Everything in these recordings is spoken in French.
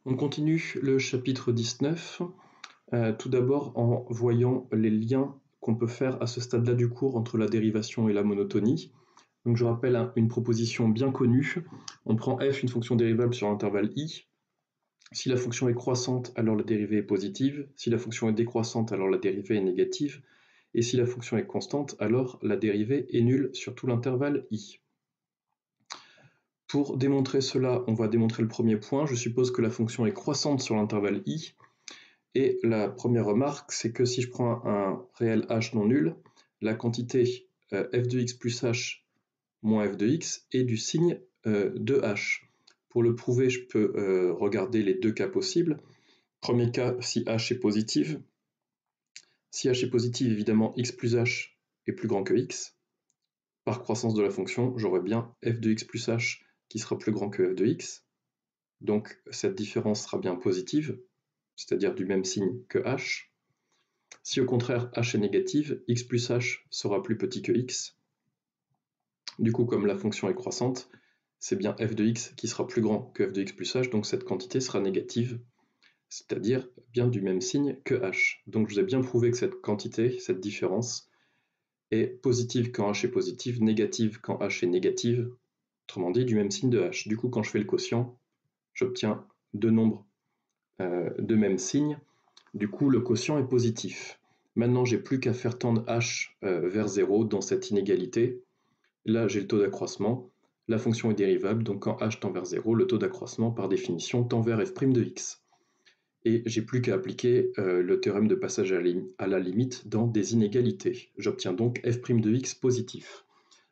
On continue le chapitre 19, tout d'abord en voyant les liens qu'on peut faire à ce stade-là du cours entre la dérivation et la monotonie. Donc je rappelle une proposition bien connue. On prend f, une fonction dérivable sur l'intervalle i. Si la fonction est croissante, alors la dérivée est positive. Si la fonction est décroissante, alors la dérivée est négative. Et si la fonction est constante, alors la dérivée est nulle sur tout l'intervalle i. Pour démontrer cela, on va démontrer le premier point. Je suppose que la fonction est croissante sur l'intervalle i. Et la première remarque, c'est que si je prends un réel h non nul, la quantité f de x plus h moins f de x est du signe de h. Pour le prouver, je peux regarder les deux cas possibles. Premier cas, si h est positive. Si h est positive, évidemment, x plus h est plus grand que x. Par croissance de la fonction, j'aurai bien f de x plus h qui sera plus grand que f de x. Donc cette différence sera bien positive, c'est-à-dire du même signe que h. Si au contraire h est négative, x plus h sera plus petit que x. Du coup, comme la fonction est croissante, c'est bien f de x qui sera plus grand que f de x plus h, donc cette quantité sera négative, c'est-à-dire bien du même signe que h. Donc je vous ai bien prouvé que cette quantité, cette différence, est positive quand h est positive, négative quand h est négative, autrement dit du même signe de h. Du coup, quand je fais le quotient, j'obtiens deux nombres de même signe. Du coup, le quotient est positif. Maintenant, j'ai plus qu'à faire tendre h vers 0 dans cette inégalité. Là, j'ai le taux d'accroissement. La fonction est dérivable, donc quand h tend vers 0, le taux d'accroissement, par définition, tend vers f' de x. Et j'ai plus qu'à appliquer le théorème de passage à la limite dans des inégalités. J'obtiens donc f' de x positif.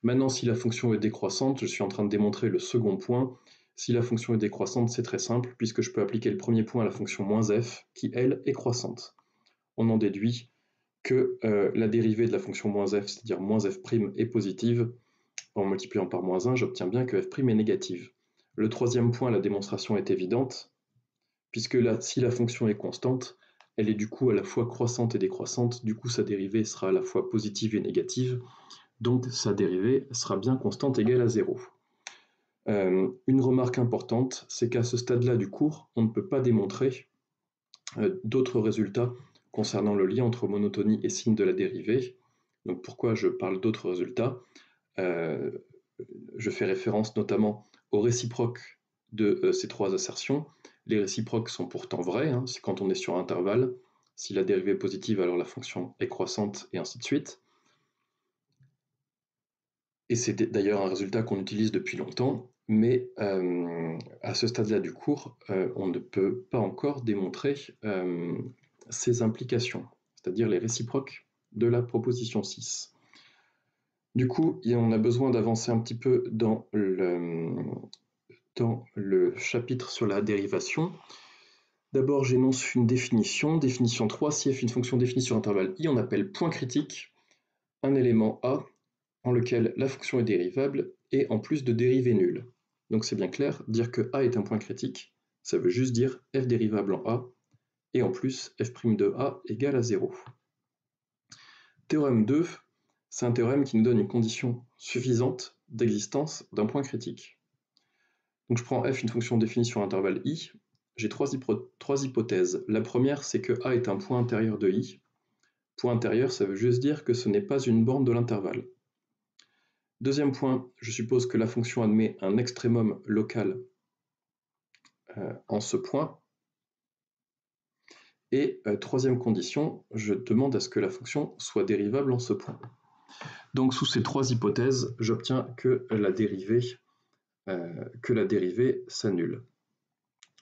Maintenant, si la fonction est décroissante, je suis en train de démontrer le second point. Si la fonction est décroissante, c'est très simple, puisque je peux appliquer le premier point à la fonction moins f, qui, elle, est croissante. On en déduit que la dérivée de la fonction moins f, c'est-à-dire moins f', est positive. En multipliant par moins 1, j'obtiens bien que f' est négative. Le troisième point, la démonstration est évidente, puisque là, si la fonction est constante, elle est du coup à la fois croissante et décroissante, du coup sa dérivée sera à la fois positive et négative, donc sa dérivée sera bien constante égale à 0. Une remarque importante, c'est qu'à ce stade-là du cours, on ne peut pas démontrer d'autres résultats concernant le lien entre monotonie et signe de la dérivée. Donc pourquoi je parle d'autres résultats ? Je fais référence notamment aux réciproques de ces trois assertions. Les réciproques sont pourtant vrais, hein, c'est quand on est sur intervalle. Si la dérivée est positive, alors la fonction est croissante, et ainsi de suite. Et c'est d'ailleurs un résultat qu'on utilise depuis longtemps, mais à ce stade-là du cours, on ne peut pas encore démontrer ces implications, c'est-à-dire les réciproques de la proposition 6. Du coup, on a besoin d'avancer un petit peu dans le chapitre sur la dérivation. D'abord, j'énonce une définition. Définition 3, si f est une fonction définie sur intervalle i, on appelle point critique un élément a en lequel la fonction est dérivable et en plus de dérivée nulle. Donc c'est bien clair, dire que a est un point critique, ça veut juste dire f dérivable en a, et en plus f' de a égale à 0. Théorème 2, c'est un théorème qui nous donne une condition suffisante d'existence d'un point critique. Donc je prends f, une fonction définie sur intervalle i, j'ai trois hypothèses. La première, c'est que a est un point intérieur de i. Point intérieur, ça veut juste dire que ce n'est pas une borne de l'intervalle. Deuxième point, je suppose que la fonction admet un extrémum local en ce point. Et troisième condition, je demande à ce que la fonction soit dérivable en ce point. Donc sous ces trois hypothèses, j'obtiens que la dérivée s'annule.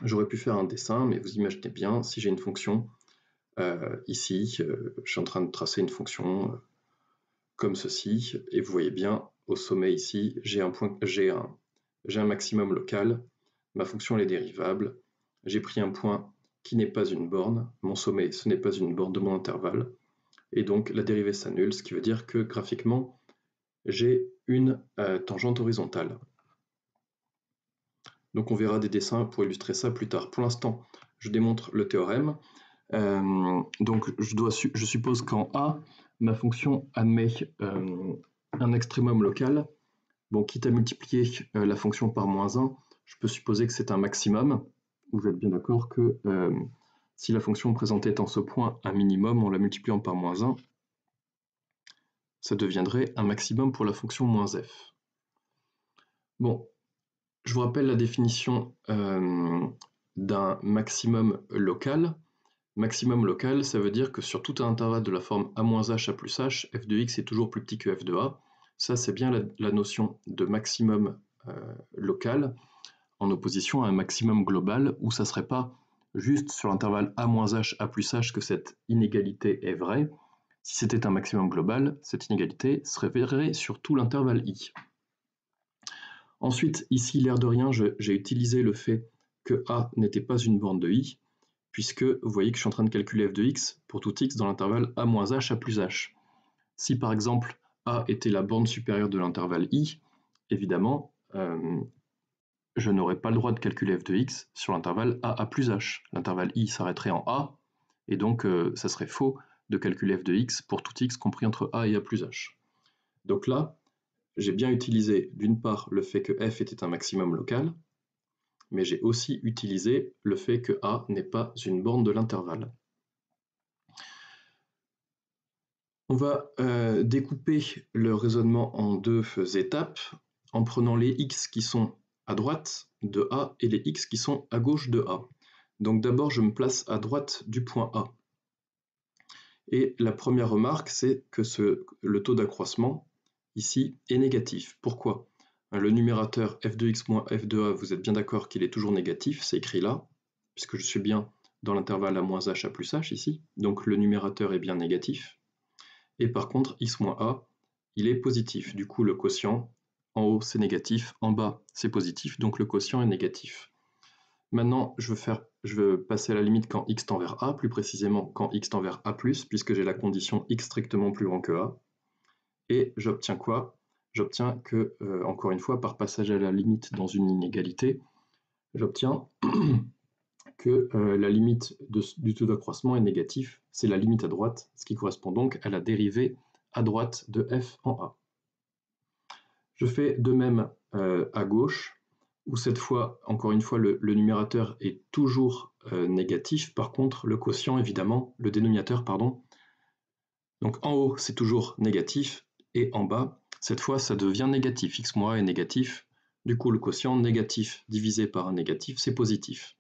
J'aurais pu faire un dessin, mais vous imaginez bien, si j'ai une fonction ici, je suis en train de tracer une fonction comme ceci, et vous voyez bien, au sommet ici, j'ai un maximum local, ma fonction elle est dérivable, j'ai pris un point qui n'est pas une borne, mon sommet ce n'est pas une borne de mon intervalle, et donc la dérivée s'annule, ce qui veut dire que graphiquement, j'ai une tangente horizontale. Donc on verra des dessins pour illustrer ça plus tard. Pour l'instant, je démontre le théorème. Donc je suppose qu'en A, ma fonction admet un extrémum local. Bon, quitte à multiplier la fonction par moins 1, je peux supposer que c'est un maximum. vous êtes bien d'accord que si la fonction présentait en ce point un minimum, en la multipliant par moins 1, ça deviendrait un maximum pour la fonction moins f. Bon, je vous rappelle la définition d'un maximum local. Maximum local, ça veut dire que sur tout un intervalle de la forme a-h, a plus h, f de x est toujours plus petit que f de a. Ça, c'est bien la notion de maximum local, en opposition à un maximum global, où ça ne serait pas juste sur l'intervalle a-h, a plus h que cette inégalité est vraie. Si c'était un maximum global, cette inégalité serait vraie sur tout l'intervalle i. Ensuite, ici, l'air de rien, j'ai utilisé le fait que a n'était pas une borne de i, puisque vous voyez que je suis en train de calculer f de x pour tout x dans l'intervalle a-h, a plus h. Si par exemple a était la borne supérieure de l'intervalle i, évidemment, je n'aurais pas le droit de calculer f de x sur l'intervalle a plus h. L'intervalle i s'arrêterait en a, et donc ça serait faux de calculer f de x pour tout x compris entre a et a plus h. Donc là, j'ai bien utilisé d'une part le fait que f était un maximum local, mais j'ai aussi utilisé le fait que a n'est pas une borne de l'intervalle. On va découper le raisonnement en deux étapes en prenant les x qui sont à droite de A et les x qui sont à gauche de A. Donc d'abord, je me place à droite du point A. Et la première remarque, c'est que le taux d'accroissement, ici, est négatif. Pourquoi? Le numérateur f de x moins f de a, vous êtes bien d'accord qu'il est toujours négatif, c'est écrit là, puisque je suis bien dans l'intervalle a moins h, a plus h ici, donc le numérateur est bien négatif. Et par contre, x moins a, il est positif. Du coup, le quotient, en haut, c'est négatif, en bas, c'est positif, donc le quotient est négatif. Maintenant, je veux passer à la limite quand x tend vers a, plus précisément quand x tend vers a+, puisque j'ai la condition x strictement plus grand que a. Et j'obtiens quoi? J'obtiens que, encore une fois, par passage à la limite dans une inégalité, j'obtiens que la limite du taux d'accroissement est négatif, c'est la limite à droite, ce qui correspond donc à la dérivée à droite de f en a. Je fais de même à gauche, où cette fois, encore une fois, le numérateur est toujours négatif, par contre le quotient, évidemment, le dénominateur, pardon, donc en haut c'est toujours négatif, et en bas, cette fois ça devient négatif, x moins a est négatif, du coup le quotient négatif divisé par un négatif, c'est positif.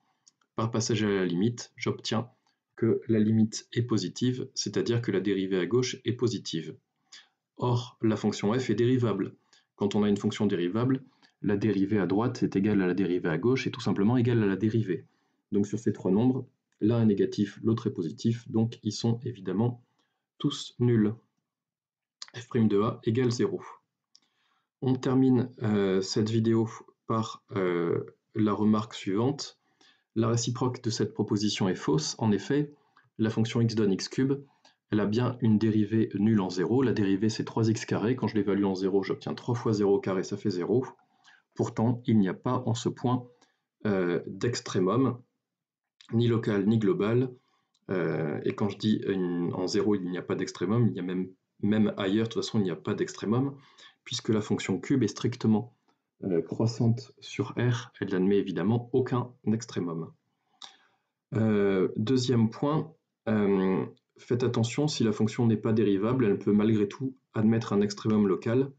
Par passage à la limite, j'obtiens que la limite est positive, c'est-à-dire que la dérivée à gauche est positive. Or, la fonction f est dérivable. Quand on a une fonction dérivable, la dérivée à droite est égale à la dérivée à gauche et tout simplement égale à la dérivée. Donc sur ces trois nombres, l'un est négatif, l'autre est positif, donc ils sont évidemment tous nuls. f' de a égale 0. On termine cette vidéo par la remarque suivante. La réciproque de cette proposition est fausse. En effet, la fonction x donne x cube, elle a bien une dérivée nulle en 0. La dérivée, c'est 3x carré. Quand je l'évalue en 0, j'obtiens 3 fois 0 carré, ça fait 0. Pourtant, il n'y a pas en ce point d'extrémum, ni local ni global. Et quand je dis en 0, il n'y a pas d'extrémum, il y a même ailleurs, de toute façon, il n'y a pas d'extrémum, puisque la fonction cube est strictement croissante sur R, elle n'admet évidemment aucun extrémum. Deuxième point, faites attention, si la fonction n'est pas dérivable, elle peut malgré tout admettre un extrémum local,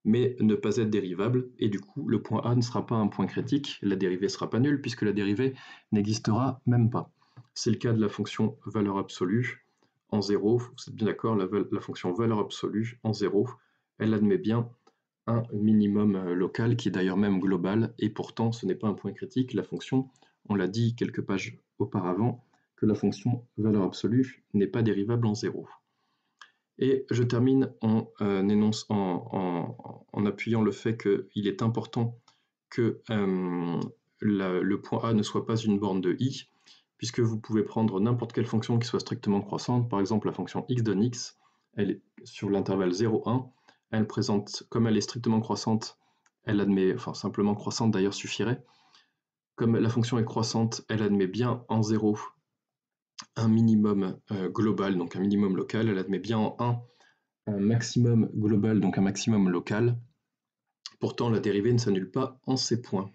mais ne pas être dérivable, et du coup, le point A ne sera pas un point critique, la dérivée ne sera pas nulle, puisque la dérivée n'existera même pas. C'est le cas de la fonction valeur absolue en 0, vous êtes bien d'accord, la fonction valeur absolue en 0, elle admet bien un minimum local, qui est d'ailleurs même global, et pourtant ce n'est pas un point critique, la fonction, on l'a dit quelques pages auparavant, que la fonction valeur absolue n'est pas dérivable en 0. Et je termine en appuyant le fait qu'il est important que le point A ne soit pas une borne de i, puisque vous pouvez prendre n'importe quelle fonction qui soit strictement croissante, par exemple la fonction x donne x, elle est sur l'intervalle 0,1, elle présente, comme elle est strictement croissante, elle admet, enfin simplement croissante d'ailleurs suffirait, comme la fonction est croissante, elle admet bien en 0 un minimum global, donc un minimum local, elle admet bien en 1 un maximum global, donc un maximum local. Pourtant, la dérivée ne s'annule pas en ces points.